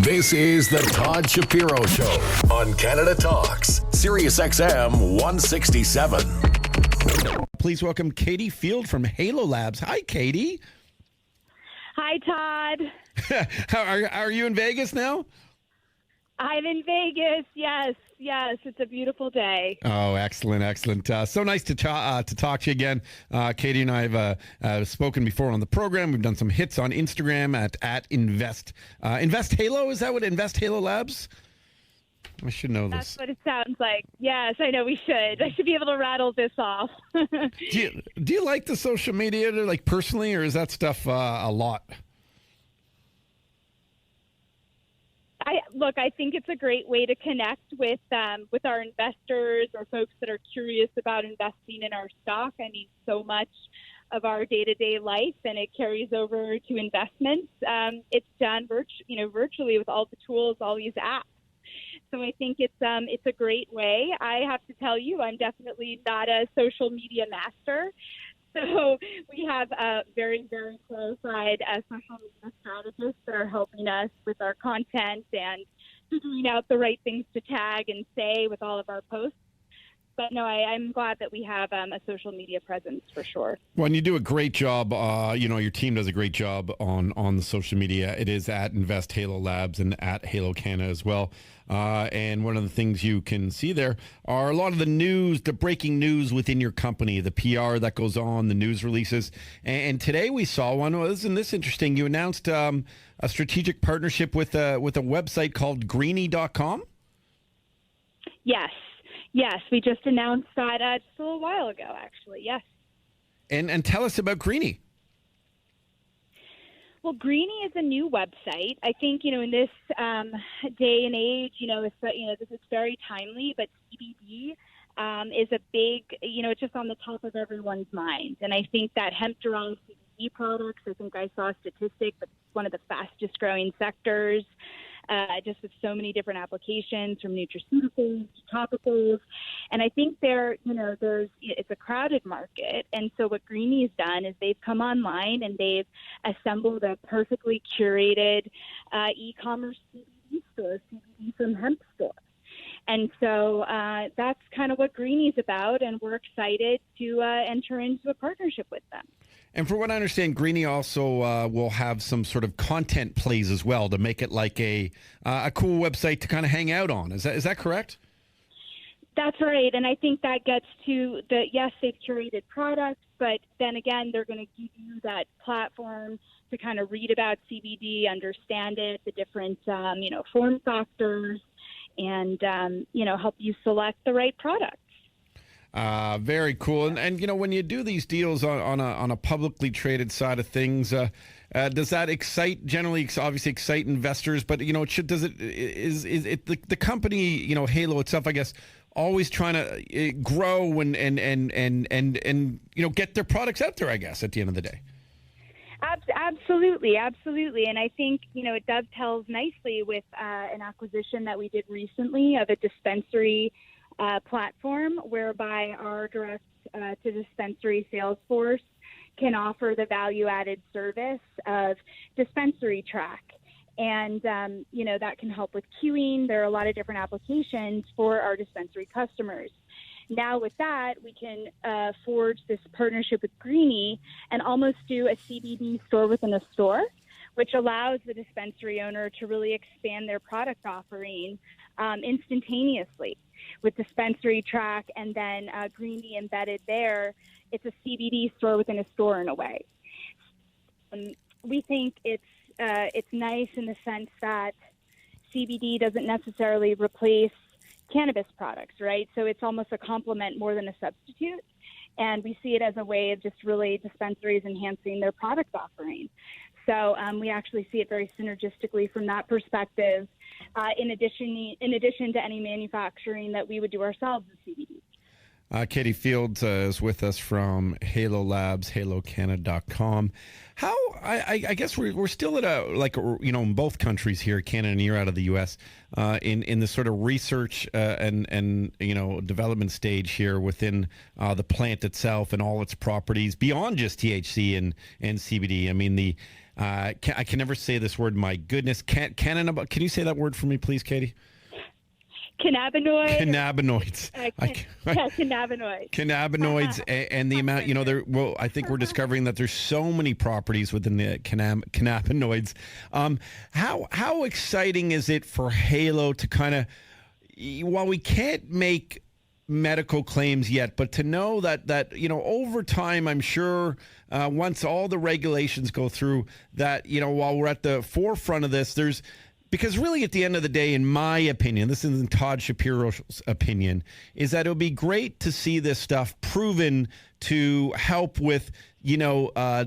This is the Todd Shapiro Show on Canada Talks, SiriusXM 167. Please welcome Katie Field from Halo Labs. Hi, Katie. Hi, Todd. Are you in Vegas now? I'm in Vegas. Yes. It's a beautiful day. Oh, excellent. So nice to talk to you again. Katie and I have spoken before on the program. We've done some hits on Instagram at Invest Halo. Is that what Invest Halo Labs? I should know this. That's what it sounds like. Yes, I know we should. I should be able to rattle this off. Do you like the social media, like personally, or is that stuff a lot? I think it's a great way to connect with our investors or folks that are curious about investing in our stock. I mean, so much of our day-to-day life, and it carries over to investments. It's done virtually with all the tools, all these apps. So I think it's a great way. I have to tell you, I'm definitely not a social media master. So we have very, very qualified social media strategists that are helping us with our content and figuring out the right things to tag and say with all of our posts. But no, I'm glad that we have a social media presence for sure. Well, and you do a great job. Your team does a great job on the social media. It is at Invest Halo Labs and at Halo Canada as well. And one of the things you can see there are a lot of the news, the breaking news within your company, the PR that goes on, the news releases. And today we saw one. Isn't this interesting? You announced a strategic partnership with a website called Greeny.com. Yes, we just announced that just a little while ago, actually. Yes. And tell us about Greeny. Well, Greeny is a new website. I think, in this day and age, this is very timely, but CBD is a big, it's just on the top of everyone's mind. And I think that hemp-derived CBD products, I think I saw a statistic, but it's one of the fastest growing sectors. Just with so many different applications from nutraceuticals to topicals. And I think it's a crowded market. And so what Greeny has done is they've come online and they've assembled a perfectly curated e-commerce CBD store, CBD from hemp store. And so that's kind of what Greeny's about, and we're excited to enter into a partnership with them. And for what I understand, Greeny also will have some sort of content plays as well to make it like a cool website to kind of hang out on. Is that correct? That's right. And I think that gets to yes, they've curated products, but then again, they're going to give you that platform to kind of read about CBD, understand it, the different, form factors, and, help you select the right product. Very cool. And when you do these deals on a publicly traded side of things, does that generally excite investors? But is it the company Halo itself, I guess, always trying to grow and get their products out there, I guess, at the end of the day. Absolutely. And I think, it dovetails nicely with an acquisition that we did recently of a dispensary platform whereby our direct to dispensary sales force can offer the value-added service of dispensary track. And, that can help with queuing. There are a lot of different applications for our dispensary customers. Now with that, we can forge this partnership with Greeny and almost do a CBD store within a store, which allows the dispensary owner to really expand their product offering instantaneously. With dispensary track and then Greeny embedded there, it's a CBD store within a store in a way. We think it's nice in the sense that CBD doesn't necessarily replace cannabis products, right? So it's almost a complement more than a substitute. And we see it as a way of just really dispensaries enhancing their product offering. So we actually see it very synergistically from that perspective, in addition to any manufacturing that we would do ourselves with CBD. Katie Fields is with us from Halo Labs, halocanada.com. I guess we're still at in both countries here, Canada and you're out of the U.S., in the sort of research and development stage here within the plant itself and all its properties beyond just THC and CBD. I mean, I can never say this word. My goodness. Can you say that word for me, please, Katie? Cannabinoids. Cannabinoids. Cannabinoids, and the amount, I think we're discovering that there's so many properties within the cannabinoids. How exciting is it for Halo to kind of, while we can't make medical claims yet, but to know that over time, I'm sure once all the regulations go through, that while we're at the forefront of this, because really at the end of the day, in my opinion, this isn't Todd Shapiro's opinion, is that it would be great to see this stuff proven to help with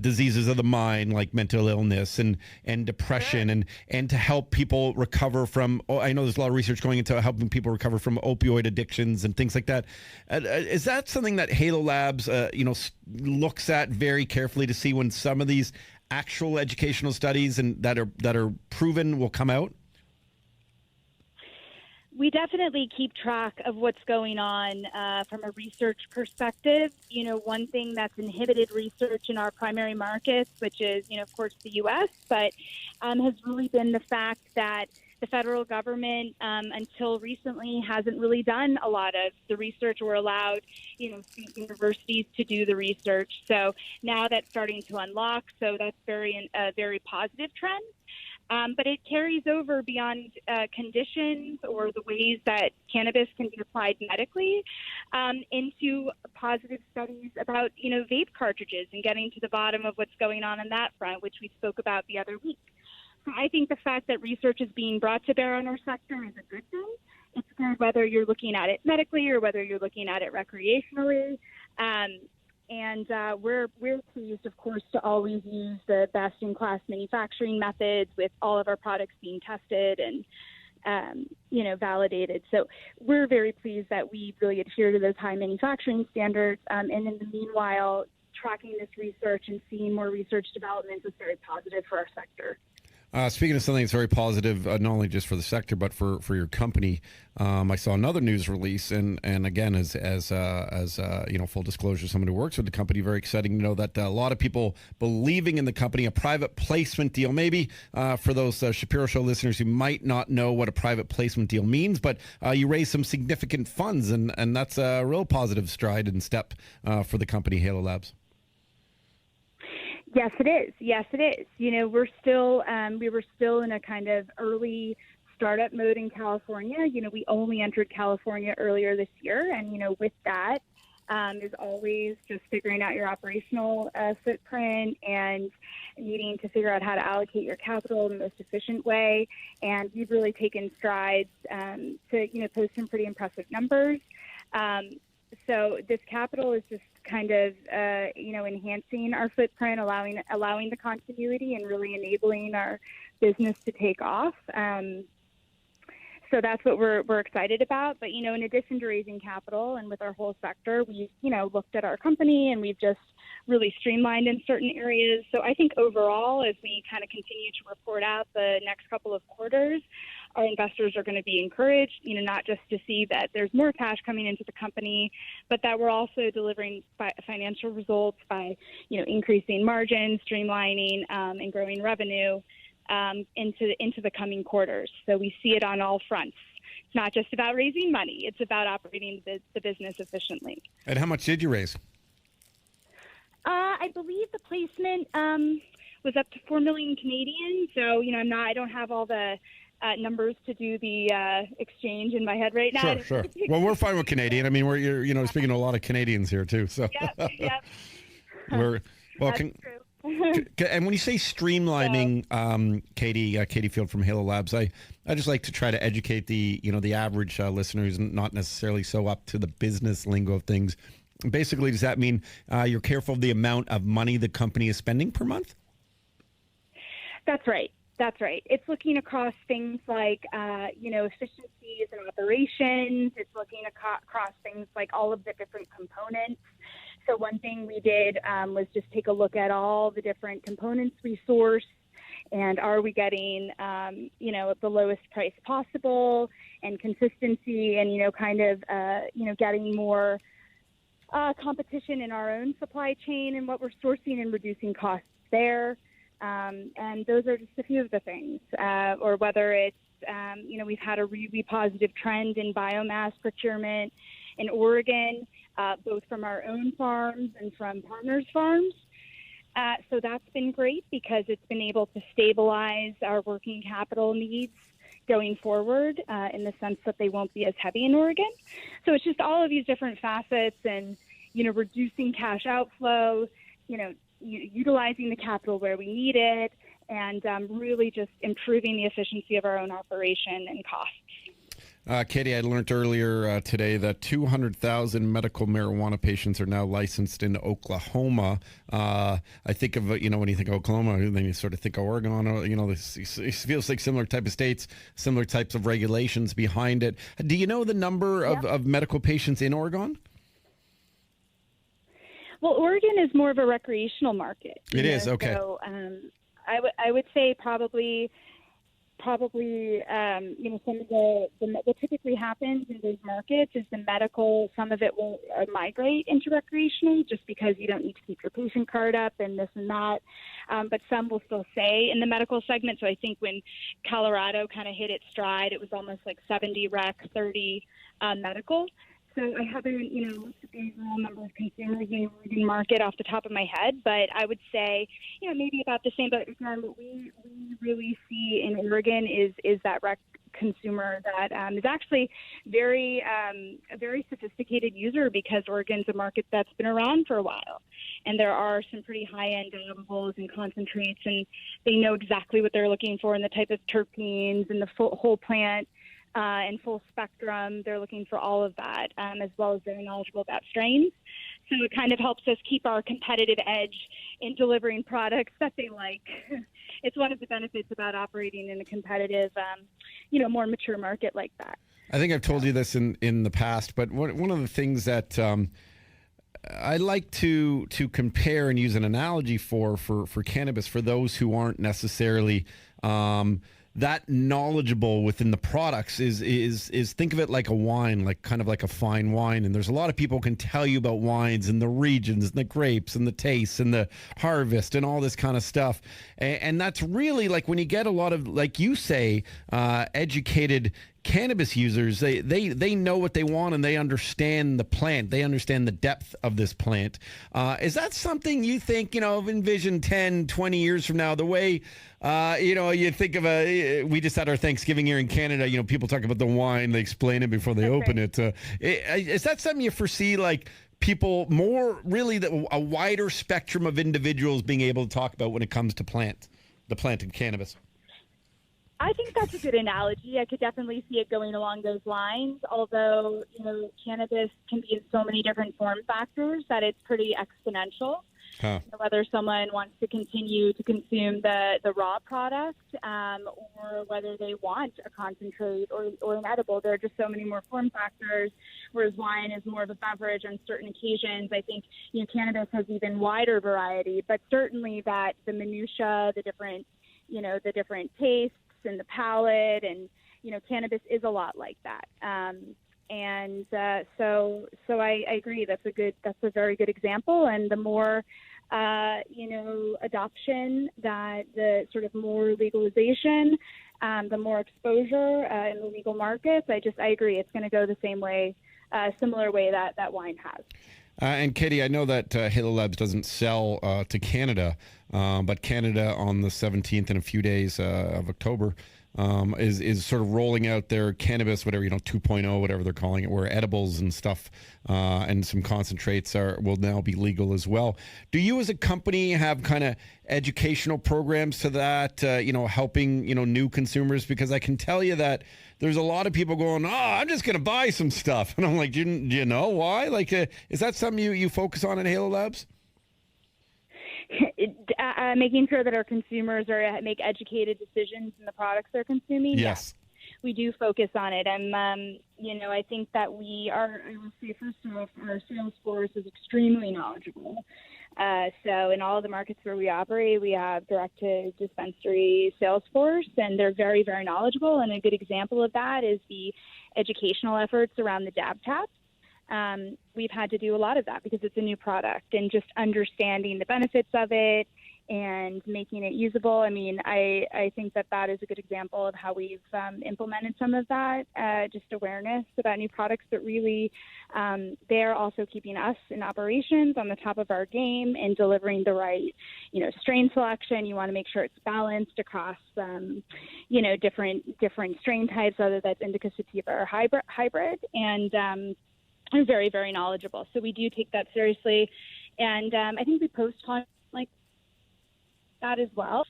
diseases of the mind like mental illness and depression, and to help people recover from, I know there's a lot of research going into helping people recover from opioid addictions and things like that. Is that something that Halo Labs looks at very carefully to see when some of these actual educational studies and that are proven will come out? We definitely keep track of what's going on from a research perspective. One thing that's inhibited research in our primary markets, which is, of course, the U.S., but has really been the fact that the federal government, until recently, hasn't really done a lot of the research or allowed, state universities to do the research. So now that's starting to unlock. So that's a very positive trend. But it carries over beyond conditions or the ways that cannabis can be applied medically into positive studies about, vape cartridges and getting to the bottom of what's going on that front, which we spoke about the other week. So I think the fact that research is being brought to bear on our sector is a good thing. It's good whether you're looking at it medically or whether you're looking at it recreationally. And we're pleased, of course, to always use the best-in-class manufacturing methods with all of our products being tested and, validated. So we're very pleased that we really adhere to those high manufacturing standards. And in the meanwhile, tracking this research and seeing more research development is very positive for our sector. Speaking of something that's very positive, not only just for the sector, but for your company, I saw another news release, and again, as full disclosure, someone who works with the company, very exciting to know that a lot of people believing in the company, a private placement deal. Maybe for those Shapiro Show listeners who might not know what a private placement deal means, but you raised some significant funds, and that's a real positive stride and step for the company, Halo Labs. Yes, it is. We were still in a kind of early startup mode in California. We only entered California earlier this year. And, with that, is always just figuring out your operational footprint and needing to figure out how to allocate your capital in the most efficient way. And we've really taken strides to, post some pretty impressive numbers. So this capital is just kind of, enhancing our footprint, allowing the continuity and really enabling our business to take off. So that's what we're excited about. But, in addition to raising capital and with our whole sector, we've, looked at our company and we've just really streamlined in certain areas. So I think overall, as we kind of continue to report out the next couple of quarters, our investors are going to be encouraged, not just to see that there's more cash coming into the company, but that we're also delivering financial results by, increasing margins, streamlining, and growing revenue into the coming quarters. So we see it on all fronts. It's not just about raising money. It's about operating the business efficiently. And how much did you raise? I believe the placement was up to 4 million Canadian. So, I don't have all the numbers to do the exchange in my head right now. Sure. Well, we're fine with Canadian. I mean, you're speaking to a lot of Canadians here too. So Yep. That's true. And when you say streamlining, Katie Field from Halo Labs, I just like to try to educate the average listener who's not necessarily so up to the business lingo of things. Basically, does that mean you're careful of the amount of money the company is spending per month? That's right. It's looking across things like, efficiencies and operations. It's looking across things like all of the different components. So one thing we did was just take a look at all the different components we source, and are we getting, at the lowest price possible, and consistency, and, getting more competition in our own supply chain and what we're sourcing and reducing costs there. And those are just a few of the things. Or whether it's, we've had a really positive trend in biomass procurement in Oregon, both from our own farms and from partners' farms. So that's been great because it's been able to stabilize our working capital needs going forward in the sense that they won't be as heavy in Oregon. So it's just all of these different facets and, reducing cash outflow, utilizing the capital where we need it, and really just improving the efficiency of our own operation and costs. Katie, I learned earlier today that 200,000 medical marijuana patients are now licensed in Oklahoma. I think of, when you think of Oklahoma, then you sort of think of Oregon. It feels like similar type of states, similar types of regulations behind it. Do you know the number of medical patients in Oregon? Well, Oregon is more of a recreational market. It is, okay. So I would say probably some of what typically happens in those markets is the medical, some of it will migrate into recreational just because you don't need to keep your patient card up and this and that. But some will still stay in the medical segment. So I think when Colorado kind of hit its stride, it was almost like 70 rec, 30 medical. So I haven't, looked at the overall number of consumers in the Oregon market off the top of my head, but I would say, maybe about the same. But again, what we really see in Oregon is that rec consumer that is actually a very sophisticated user because Oregon's a market that's been around for a while, and there are some pretty high-end edibles and concentrates, and they know exactly what they're looking for and the type of terpenes and the whole plant. And full spectrum. They're looking for all of that, as well as they're knowledgeable about strains. So it kind of helps us keep our competitive edge in delivering products that they like. It's one of the benefits about operating in a competitive, more mature market like that. I think I've told you this in the past, but one of the things that I like to compare and use an analogy for cannabis for those who aren't necessarily that knowledgeable within the products is think of it like a wine, like kind of like a fine wine. And there's a lot of people can tell you about wines and the regions and the grapes and the tastes and the harvest and all this kind of stuff. And that's really like when you get a lot of, like you say, educated cannabis users, they know what they want and they understand the plant. They understand the depth of this plant. Is that something you think, envision 10, 20 years from now, the way, you think of we just had our Thanksgiving here in Canada, people talk about the wine, they explain it before they open it. Is that something you foresee, like people more really a wider spectrum of individuals being able to talk about when it comes to the plant and cannabis? I think that's a good analogy. I could definitely see it going along those lines, although, cannabis can be in so many different form factors that it's pretty exponential. Huh. Whether someone wants to continue to consume the raw product or whether they want a concentrate or an edible, there are just so many more form factors, whereas wine is more of a beverage on certain occasions. I think cannabis has even wider variety, but certainly that the minutia, the different tastes, and the palate, and cannabis is a lot like that, so I agree that's a very good example. And the more adoption, that the sort of more legalization, the more exposure in the legal markets, I agree it's going to go the same way, similar way that wine has. And Katie, I know that Halo Labs doesn't sell to Canada, but Canada on the 17th in a few days of October is sort of rolling out their cannabis, whatever, 2.0, whatever they're calling it, where edibles and stuff and some concentrates will now be legal as well. Do you as a company have kind of educational programs to that, helping, new consumers? Because I can tell you that there's a lot of people going, I'm just going to buy some stuff. And I'm like, do you know why? Like, is that something you focus on at Halo Labs? Making sure that our consumers make educated decisions in the products they're consuming. Yes. We do focus on it. And, I think that I will say, first off, our sales force is extremely knowledgeable. So in all of the markets where we operate, we have direct-to-dispensary sales force, and they're very, very knowledgeable. And a good example of that is the educational efforts around the dab taps. We've had to do a lot of that because it's a new product, and just understanding the benefits of it and making it usable. I mean, I think that is a good example of how we've implemented some of that, just awareness about new products, but really they're also keeping us in operations on the top of our game and delivering the right, strain selection. You want to make sure it's balanced across, different strain types, whether that's indica, sativa, or hybrid, and are very, very knowledgeable. So we do take that seriously. And I think we post on like that as well.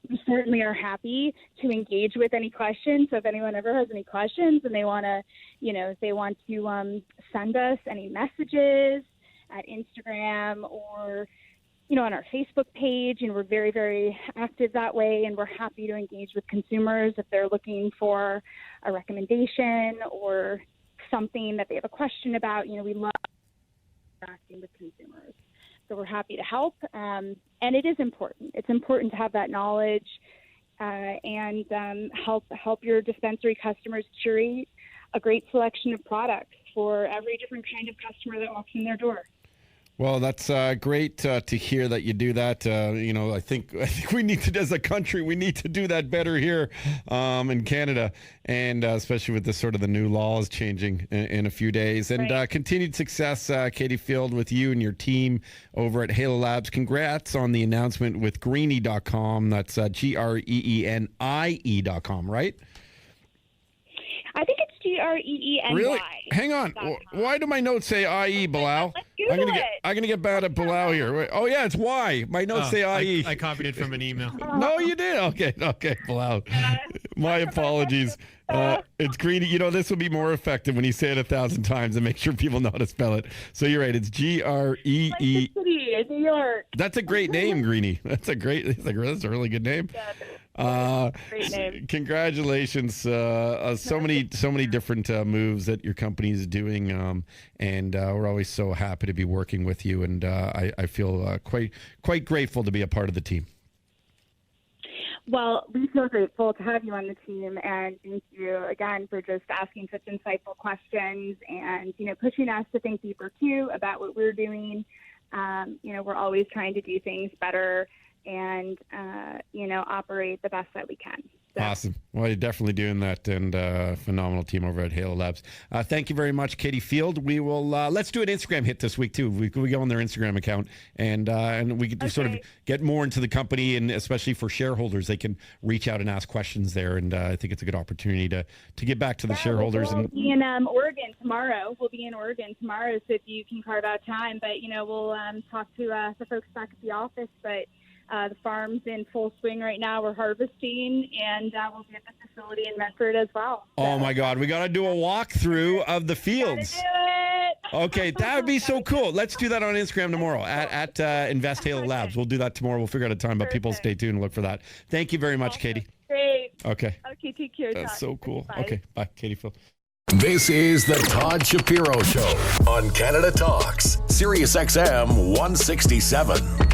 We certainly are happy to engage with any questions. So if anyone ever has any questions and they want to, if they want to send us any messages at Instagram or, on our Facebook page, and we're very, very active that way. And we're happy to engage with consumers if they're looking for a recommendation or something that they have a question about. We love interacting with consumers. So we're happy to help. And it is important. It's important to have that knowledge and help your dispensary customers curate a great selection of products for every different kind of customer that walks in their door. Well, that's great to hear that you do that. I think we need to, as a country, we need to do that better here in Canada, and especially with the new laws changing in a few days. And right. Continued success, Katie Field, with you and your team over at Halo Labs. Congrats on the announcement with Greeny.com. That's GREENIE.com, right? I think it's GREENY. Really? Hang on. Why do my notes say IE, Bilal? Let's Google I'm gonna get bad at Bilal here. Wait. Oh yeah, it's Y. My notes say IE. I copied it from an email. No, you did. Okay, Bilal. My apologies. It's Greeny. This will be more effective when you say it 1,000 times and make sure people know how to spell it. So you're right. It's GREE. New York. That's a great name, Greeny. That's a really good name. Great name. Congratulations. So many different moves that your company is doing. And we're always so happy to be working with you. And I feel quite grateful to be a part of the team. Well, we feel grateful to have you on the team, and thank you again for just asking such insightful questions and, pushing us to think deeper too about what we're doing. We're always trying to do things better and, operate the best that we can. So. Awesome. Well, you're definitely doing that, and phenomenal team over at Halo Labs. Thank you very much, Katie Field. We will let's do an Instagram hit this week too. We go on their Instagram account, and we can sort of get more into the company, and especially for shareholders, they can reach out and ask questions there. And I think it's a good opportunity to get back to the shareholders. We'll be in Oregon tomorrow. So if you can carve out time, but we'll talk to the folks back at the office, but. The farm's in full swing right now. We're harvesting, and we'll be at the facility in Medford as well. So. Oh, my God. We got to do a walkthrough of the fields. Gotta do it. Okay, that would be so cool. Let's do that on Instagram tomorrow at Invest Halo Labs. We'll do that tomorrow. We'll figure out a time, but people stay tuned and look for that. Thank you very much, Katie. Great. Okay, take care, Todd. That's so cool. Bye. Okay, bye, Katie Phil. This is the Todd Shapiro Show on Canada Talks, SiriusXM 167.